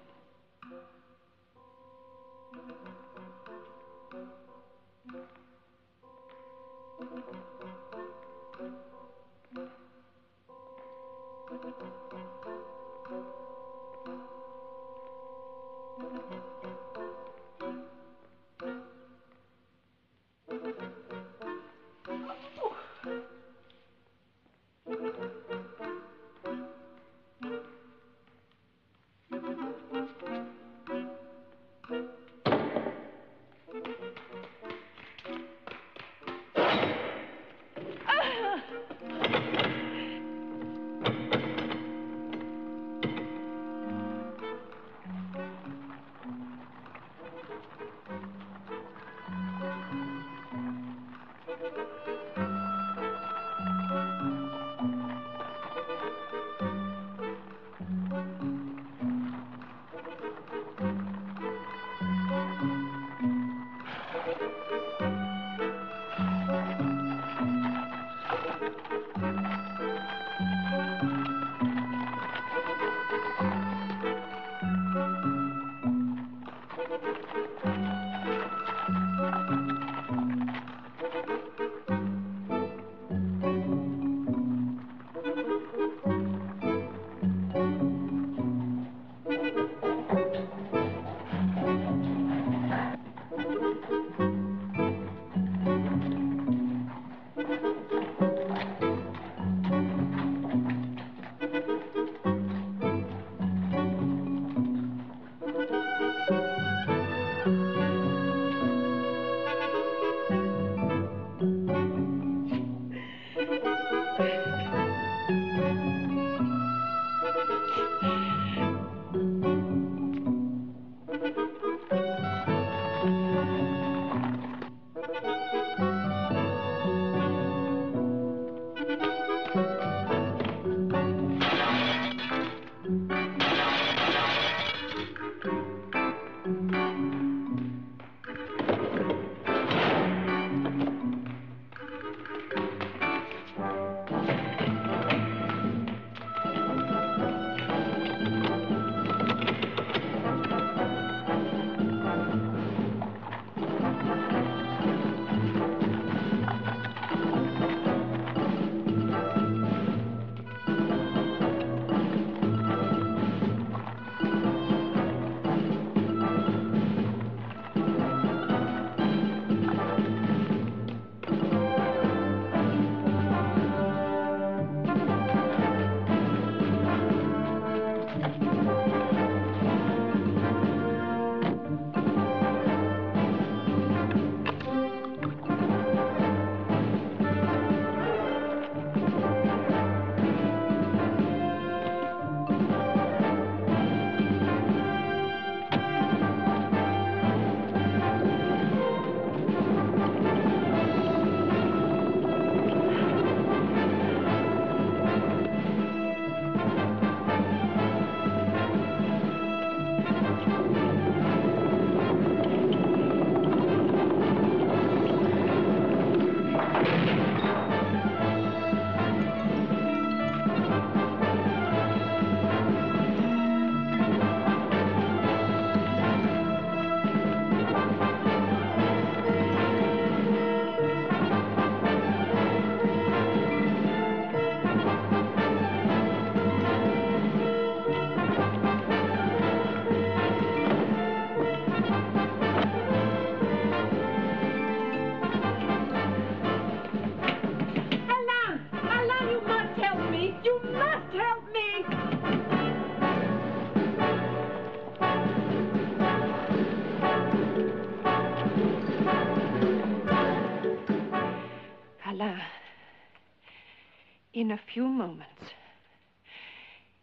In a few moments,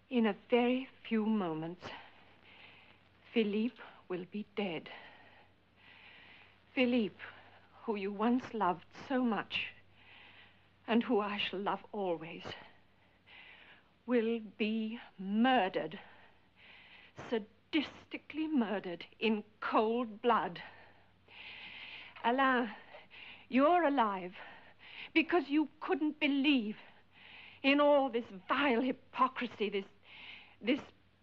in a very few moments, Philippe will be dead. Philippe, who you once loved so much, and who I shall love always, will be murdered, sadistically murdered in cold blood. Alain, you're alive because you couldn't believe in all this vile hypocrisy, this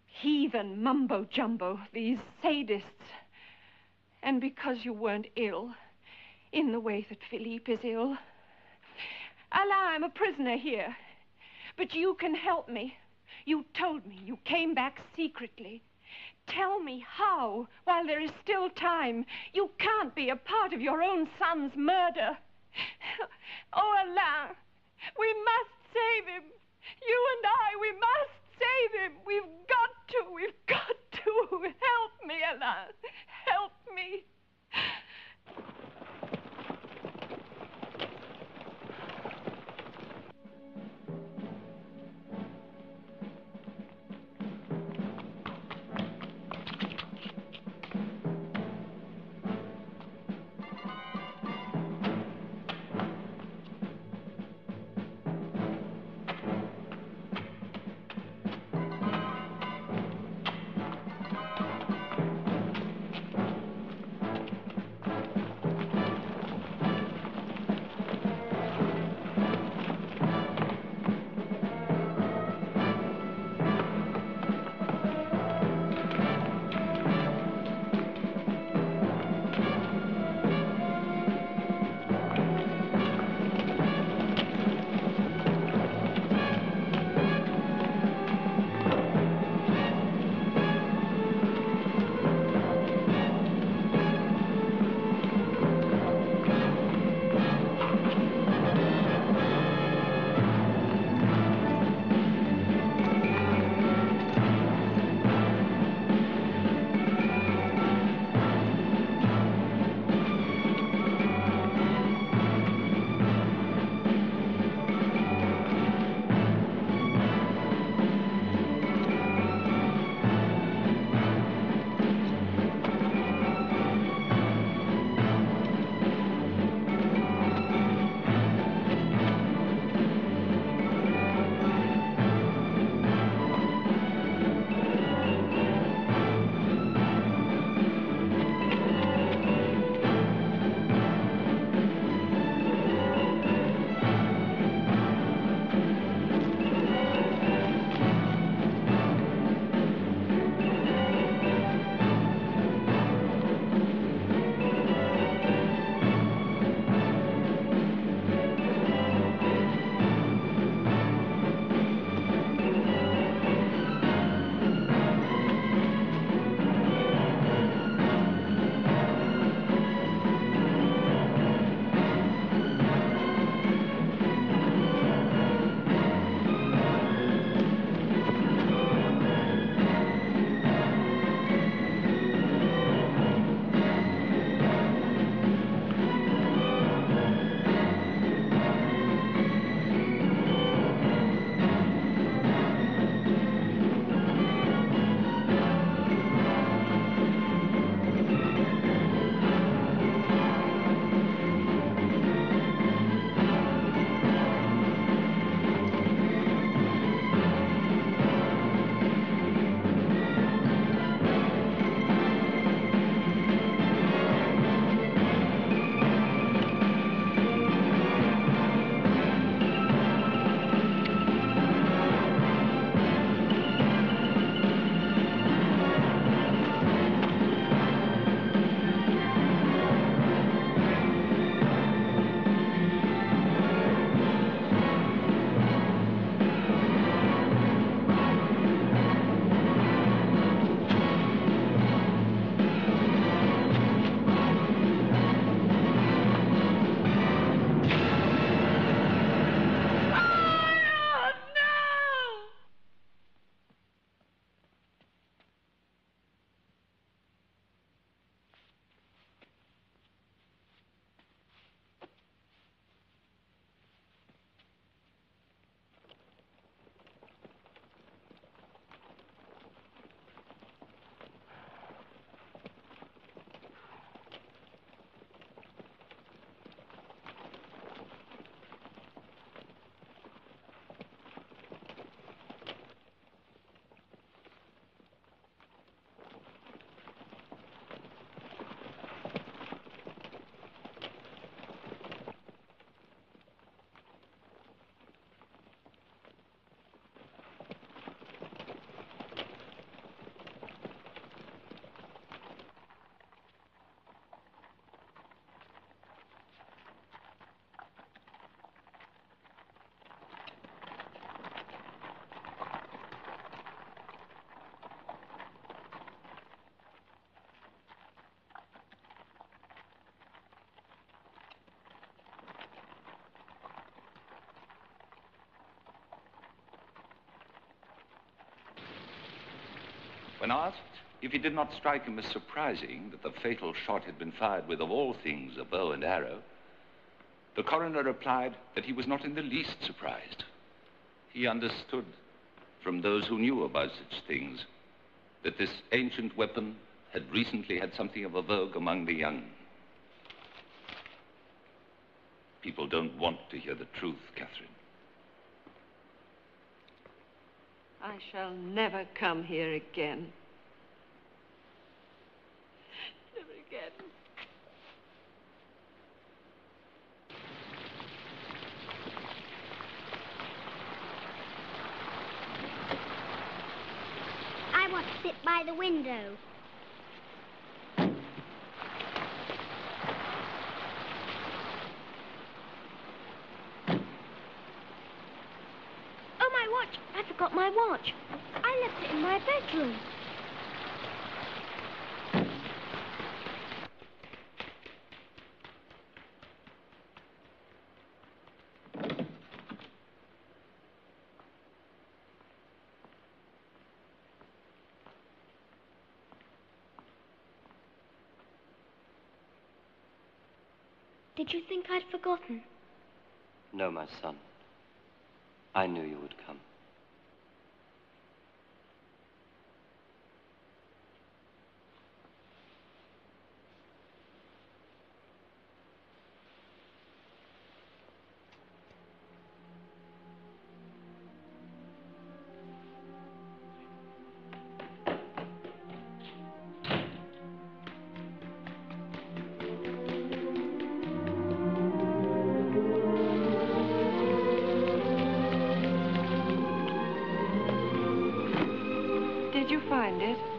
heathen mumbo-jumbo, these sadists, and because you weren't ill in the way that Philippe is ill. Alain, I'm a prisoner here, but you can help me. You told me you came back secretly. Tell me how, while there is still time. You can't be a part of your own son's murder. Oh, Alain, we must save him. You and I, we must save him. We've got to. Help me, Alain. Help me. When asked if it did not strike him as surprising that the fatal shot had been fired with, of all things, a bow and arrow, the coroner replied that he was not in the least surprised. He understood from those who knew about such things that this ancient weapon had recently had something of a vogue among the young. People don't want to hear the truth, Catherine. I shall never come here again. Never again. I want to sit by the window. Oh, my watch. I forgot my watch. I left it in my bedroom. Did you think I'd forgotten? No, my son. I knew you would come. Did you find it?